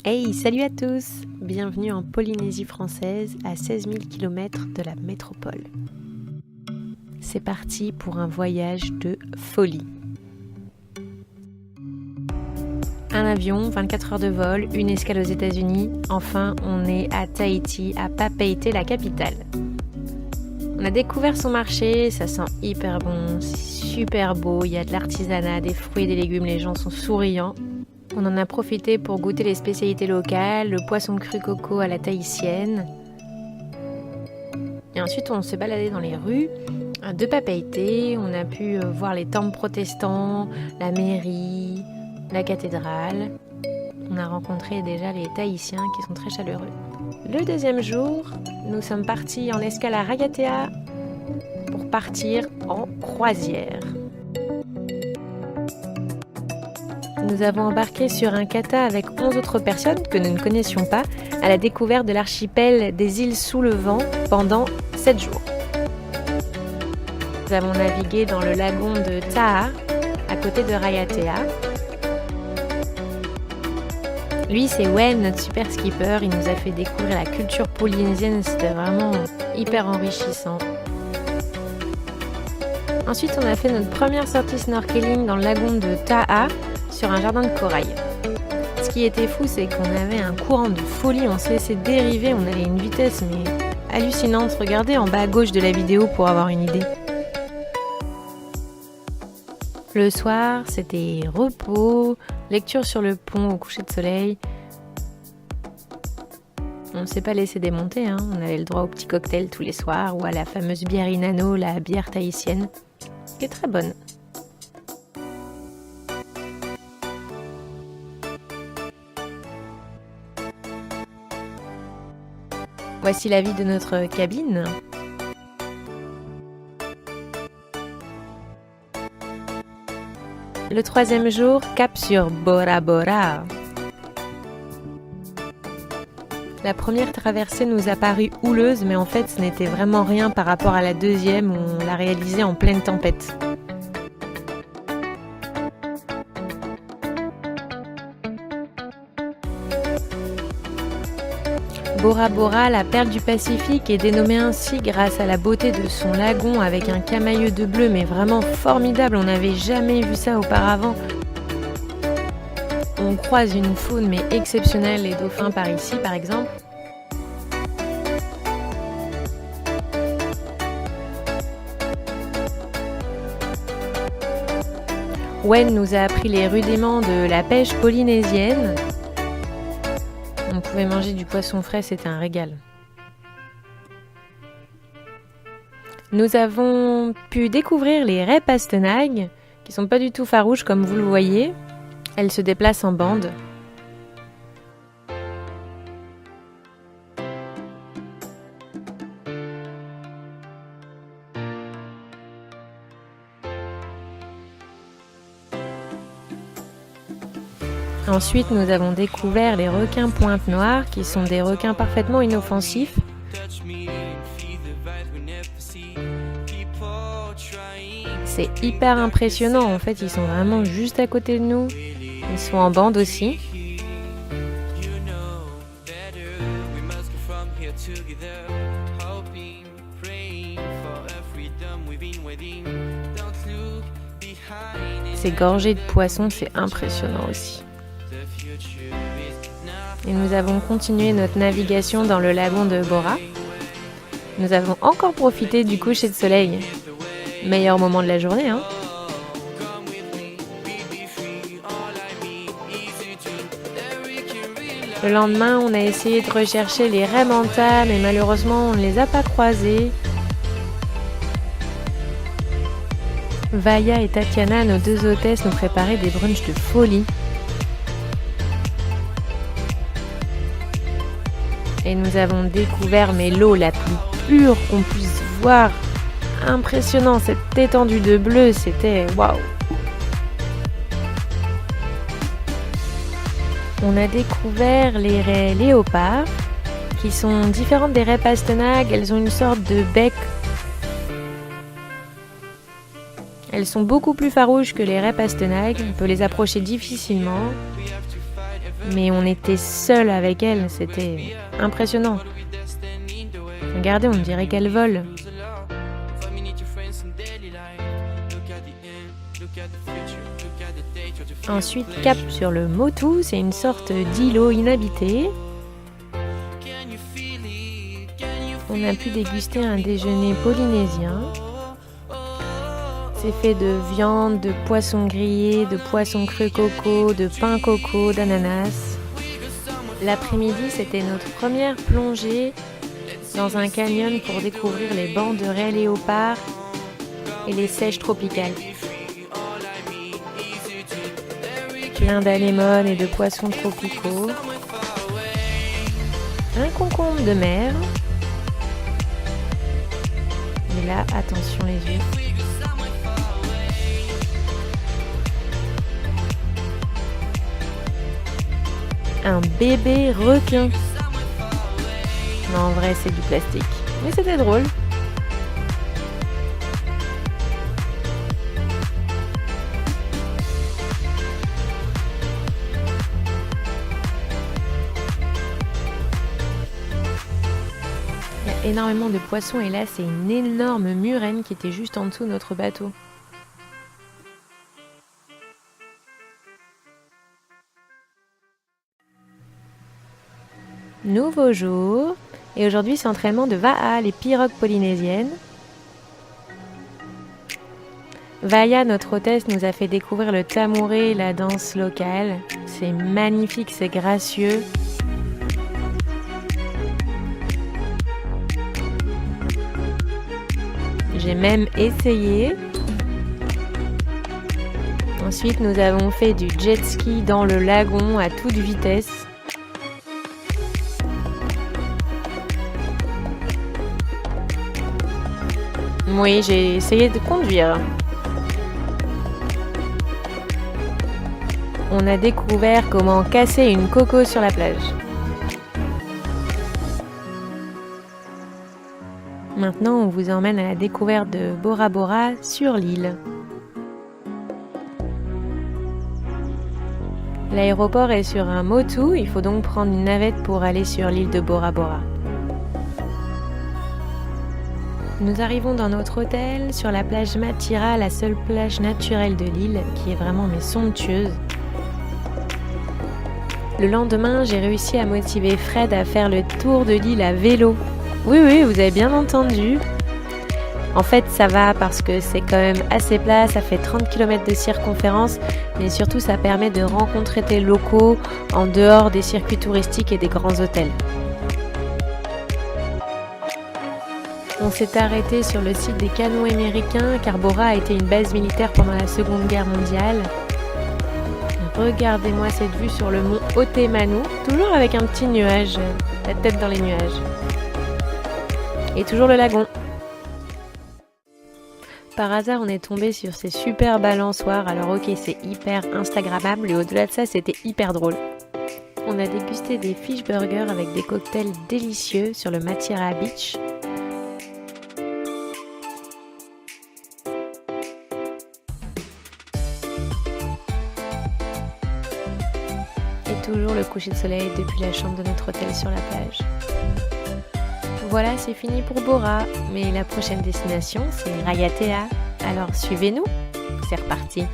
Hey, salut à tous! Bienvenue en Polynésie française, à 16 000 km de la métropole. C'est parti pour un voyage de folie. Un avion, 24 heures de vol, une escale aux États-Unis. Enfin, on est à Tahiti, à Papeete, la capitale. On a découvert son marché, ça sent hyper bon, c'est super beau, il y a de l'artisanat, des fruits et des légumes, les gens sont souriants. On en a profité pour goûter les spécialités locales, le poisson cru coco à la tahitienne. Et ensuite, on s'est baladé dans les rues de Papeete, on a pu voir les temples protestants, la mairie, la cathédrale. On a rencontré déjà les Tahitiens qui sont très chaleureux. Le deuxième jour, nous sommes partis en escale à Raiatea pour partir en croisière. Nous avons embarqué sur un kata avec 11 autres personnes que nous ne connaissions pas à la découverte de l'archipel des îles sous le vent pendant 7 jours. Nous avons navigué dans le lagon de Taha, à côté de Raiatea. Lui, c'est Wen, notre super skipper. Il nous a fait découvrir la culture polynésienne. C'était vraiment hyper enrichissant. Ensuite, on a fait notre première sortie snorkeling dans le lagon de Taha, sur un jardin de corail. Ce qui était fou, c'est qu'on avait un courant de folie. On se laissait dériver. On allait à une vitesse mais hallucinante. Regardez en bas à gauche de la vidéo pour avoir une idée. Le soir, c'était repos, lecture sur le pont au coucher de soleil. On ne s'est pas laissé démonter, hein. On avait le droit au petit cocktail tous les soirs ou à la fameuse bière Inano, la bière tahitienne, qui est très bonne. Voici la vie de notre cabine. Le troisième jour, cap sur Bora Bora. La première traversée nous a paru houleuse, mais en fait ce n'était vraiment rien par rapport à la deuxième où on l'a réalisée en pleine tempête. Bora Bora, la perle du Pacifique, est dénommée ainsi grâce à la beauté de son lagon avec un camailleux de bleu, mais vraiment formidable, on n'avait jamais vu ça auparavant. On croise une faune mais exceptionnelle, les dauphins par ici par exemple. Wen nous a appris les rudiments de la pêche polynésienne. On pouvait manger du poisson frais, c'était un régal. Nous avons pu découvrir les raies pastenagues, qui sont pas du tout farouches comme vous le voyez. Elles se déplacent en bande. Ensuite, nous avons découvert les requins pointe noire, qui sont des requins parfaitement inoffensifs. C'est hyper impressionnant, en fait, ils sont vraiment juste à côté de nous. Ils sont en bande aussi. C'est gorgé de poissons, c'est impressionnant aussi. Et nous avons continué notre navigation dans le lagon de Bora. Nous avons encore profité du coucher de soleil. Meilleur moment de la journée, hein. Le lendemain, on a essayé de rechercher les raies manta, mais malheureusement, on ne les a pas croisées. Vaya et Tatiana, nos deux hôtesses, nous préparaient des brunchs de folie. Et nous avons découvert l'eau la plus pure qu'on puisse voir. Impressionnant, cette étendue de bleu, c'était waouh. On a découvert les raies léopards, qui sont différentes des raies pastenagues. Elles ont une sorte de bec. Elles sont beaucoup plus farouches que les raies pastenagues. On peut les approcher difficilement. Mais on était seuls avec elle, c'était impressionnant. Regardez, on dirait qu'elle vole. Ensuite, cap sur le Motu, c'est une sorte d'îlot inhabité. On a pu déguster un déjeuner polynésien. C'est fait de viande, de poisson grillé, de poisson cru coco, de pain coco, d'ananas. L'après-midi, c'était notre première plongée dans un canyon pour découvrir les bancs de raies léopards et les seiches tropicales. Plein d'anémones et de poissons tropicaux. Un concombre de mer. Et là, attention les yeux. Un bébé requin. Non, en vrai, c'est du plastique. Mais c'était drôle. Il y a énormément de poissons et là, c'est une énorme murène qui était juste en dessous de notre bateau. Nouveau jour, et aujourd'hui c'est entraînement de Va'a, les pirogues polynésiennes. Vaya, notre hôtesse, nous a fait découvrir le tamouré, la danse locale. C'est magnifique, c'est gracieux. J'ai même essayé. Ensuite, nous avons fait du jet ski dans le lagon à toute vitesse. Oui, j'ai essayé de conduire. On a découvert comment casser une coco sur la plage. Maintenant, on vous emmène à la découverte de Bora Bora sur l'île. L'aéroport est sur un Motu, il faut donc prendre une navette pour aller sur l'île de Bora Bora. Nous arrivons dans notre hôtel sur la plage Matira, la seule plage naturelle de l'île qui est vraiment somptueuse. Le lendemain, j'ai réussi à motiver Fred à faire le tour de l'île à vélo. Oui, vous avez bien entendu. En fait, ça va parce que c'est quand même assez plat, ça fait 30 km de circonférence, mais surtout ça permet de rencontrer des locaux en dehors des circuits touristiques et des grands hôtels. On s'est arrêté sur le site des canons américains car Bora a été une base militaire pendant la Seconde Guerre mondiale. Regardez-moi cette vue sur le mont Otemanu, toujours avec un petit nuage, la tête dans les nuages. Et toujours le lagon. Par hasard, on est tombé sur ces super balançoires, alors ok, c'est hyper instagrammable et au-delà de ça, c'était hyper drôle. On a dégusté des fish burgers avec des cocktails délicieux sur le Matira Beach. Et toujours le coucher de soleil depuis la chambre de notre hôtel sur la plage. Voilà, c'est fini pour Bora, mais la prochaine destination, c'est Raiatea. Alors suivez-nous, c'est reparti.